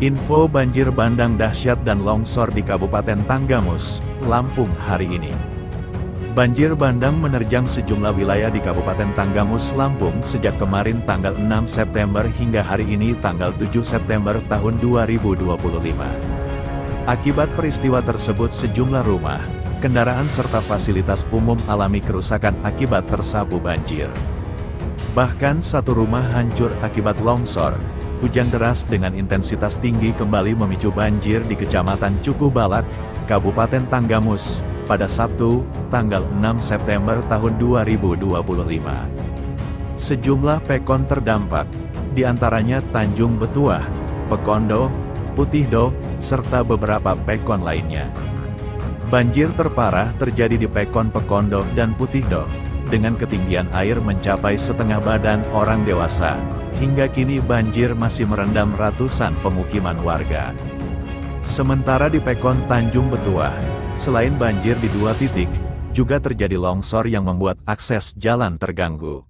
Info banjir bandang dahsyat dan longsor di Kabupaten Tanggamus, Lampung hari ini. Banjir bandang menerjang sejumlah wilayah di Kabupaten Tanggamus, Lampung sejak kemarin tanggal 6 September hingga hari ini tanggal 7 September tahun 2025. Akibat peristiwa tersebut sejumlah rumah, kendaraan serta fasilitas umum alami kerusakan akibat tersapu banjir. Bahkan satu rumah hancur akibat longsor. Hujan deras dengan intensitas tinggi kembali memicu banjir di Kecamatan Cukubalak, Kabupaten Tanggamus, pada Sabtu, tanggal 6 September tahun 2025. Sejumlah pekon terdampak, diantaranya Tanjung Betuah, Pekondo, Putihdo, serta beberapa pekon lainnya. Banjir terparah terjadi di Pekon Pekondo dan Putihdo, dengan ketinggian air mencapai setengah badan orang dewasa. Hingga kini banjir masih merendam ratusan pemukiman warga. Sementara di Pekon Tanjung Betuah, selain banjir di dua titik, juga terjadi longsor yang membuat akses jalan terganggu.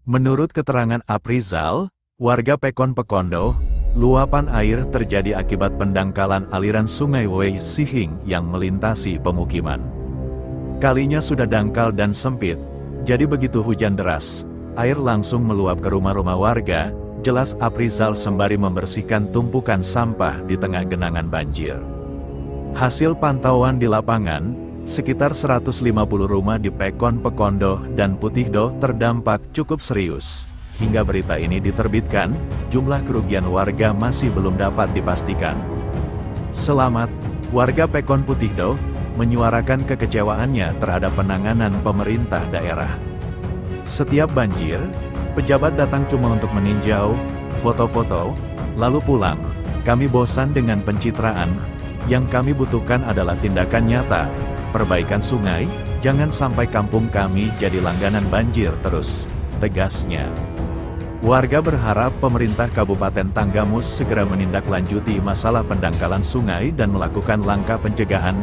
Menurut keterangan Aprizal, warga Pekon Pekondo, luapan air terjadi akibat pendangkalan aliran sungai Wei Sihing yang melintasi pemukiman. Kalinya sudah dangkal dan sempit, jadi begitu hujan deras, air langsung meluap ke rumah-rumah warga, jelas Aprizal sembari membersihkan tumpukan sampah di tengah genangan banjir. Hasil pantauan di lapangan, sekitar 150 rumah di Pekon Pekondo dan Putihdo terdampak cukup serius. Hingga berita ini diterbitkan, jumlah kerugian warga masih belum dapat dipastikan. Selamat, warga Pekon Putihdo menyuarakan kekecewaannya terhadap penanganan pemerintah daerah. Setiap banjir, pejabat datang cuma untuk meninjau, foto-foto, lalu pulang. Kami bosan dengan pencitraan. Yang kami butuhkan adalah tindakan nyata, perbaikan sungai, jangan sampai kampung kami jadi langganan banjir terus, tegasnya. Warga berharap pemerintah Kabupaten Tanggamus segera menindaklanjuti masalah pendangkalan sungai dan melakukan langkah pencegahan,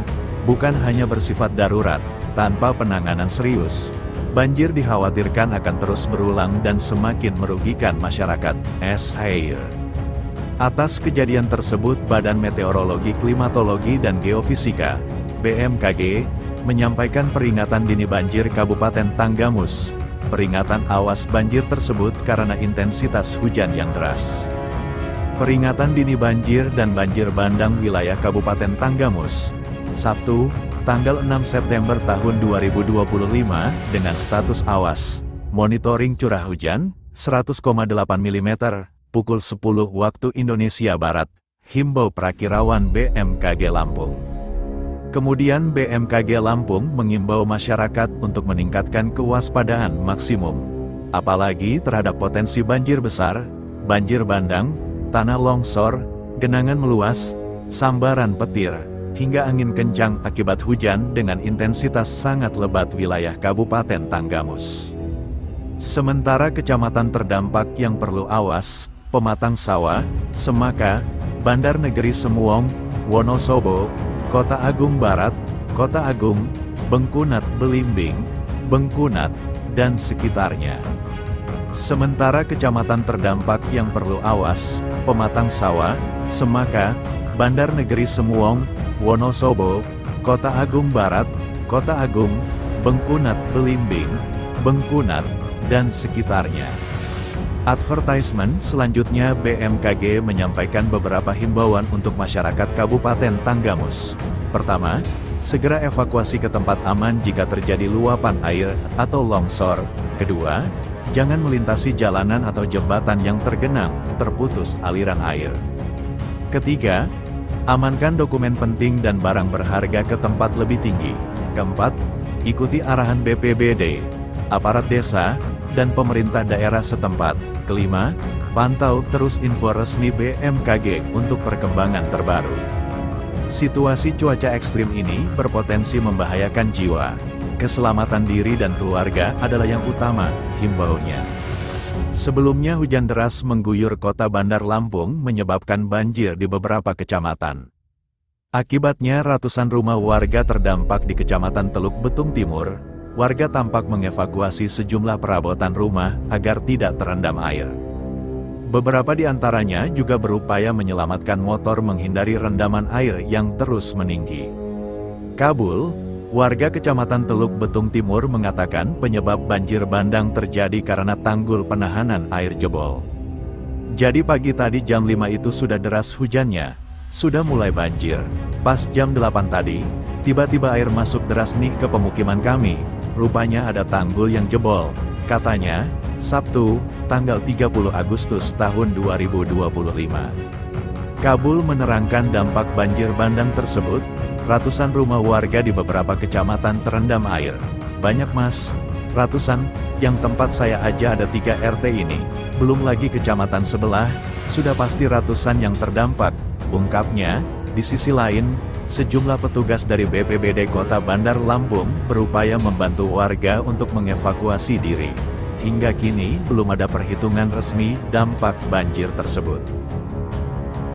bukan hanya bersifat darurat, tanpa penanganan serius. Banjir dikhawatirkan akan terus berulang dan semakin merugikan masyarakat, SHR. Atas kejadian tersebut Badan Meteorologi Klimatologi dan Geofisika, BMKG, menyampaikan peringatan dini banjir Kabupaten Tanggamus. Peringatan awas banjir tersebut karena intensitas hujan yang deras. Peringatan dini banjir dan banjir bandang wilayah Kabupaten Tanggamus, Sabtu, tanggal 6 September tahun 2025 dengan status awas, monitoring curah hujan, 100,8 mm, pukul 10 waktu Indonesia Barat, himbau Prakirawan BMKG Lampung. Kemudian BMKG Lampung mengimbau masyarakat untuk meningkatkan kewaspadaan maksimum, apalagi terhadap potensi banjir besar, banjir bandang, tanah longsor, genangan meluas, sambaran petir, hingga angin kencang akibat hujan dengan intensitas sangat lebat wilayah Kabupaten Tanggamus. Sementara kecamatan terdampak yang perlu awas, Pematang Sawah, Semaka, Bandar Negeri Semuong, Wonosobo, Kota Agung Barat, Kota Agung, Bengkunat Belimbing, Bengkunat, dan sekitarnya. Sementara kecamatan terdampak yang perlu awas, Pematang Sawah, Semaka, Bandar Negeri Semuong, Wonosobo, Kota Agung Barat, Kota Agung, Bengkunat Belimbing, Bengkunat, dan sekitarnya. Advertisement selanjutnya BMKG menyampaikan beberapa himbauan untuk masyarakat Kabupaten Tanggamus. Pertama, segera evakuasi ke tempat aman jika terjadi luapan air atau longsor. Kedua, jangan melintasi jalanan atau jembatan yang tergenang, terputus aliran air. Ketiga, amankan dokumen penting dan barang berharga ke tempat lebih tinggi. Keempat, ikuti arahan BPBD, aparat desa, dan pemerintah daerah setempat. Kelima, pantau terus info resmi BMKG untuk perkembangan terbaru. Situasi cuaca ekstrim ini berpotensi membahayakan jiwa. Keselamatan diri dan keluarga adalah yang utama, himbaunya. Sebelumnya hujan deras mengguyur kota Bandar Lampung menyebabkan banjir di beberapa kecamatan. Akibatnya ratusan rumah warga terdampak di Kecamatan Teluk Betung Timur. Warga tampak mengevakuasi sejumlah perabotan rumah agar tidak terendam air. Beberapa di antaranya juga berupaya menyelamatkan motor menghindari rendaman air yang terus meninggi. Kabul, warga Kecamatan Teluk Betung Timur mengatakan penyebab banjir bandang terjadi karena tanggul penahanan air jebol. Jadi pagi tadi jam 5 itu sudah deras hujannya, sudah mulai banjir. Pas jam 8 tadi, tiba-tiba air masuk deras nih ke pemukiman kami, rupanya ada tanggul yang jebol, katanya, Sabtu, tanggal 30 Agustus tahun 2025. Kabul menerangkan dampak banjir bandang tersebut, ratusan rumah warga di beberapa kecamatan terendam air. Banyak mas, ratusan, yang tempat saya aja ada 3 RT ini, belum lagi kecamatan sebelah, sudah pasti ratusan yang terdampak, ungkapnya. Di sisi lain, sejumlah petugas dari BPBD Kota Bandar Lampung berupaya membantu warga untuk mengevakuasi diri. Hingga kini belum ada perhitungan resmi dampak banjir tersebut.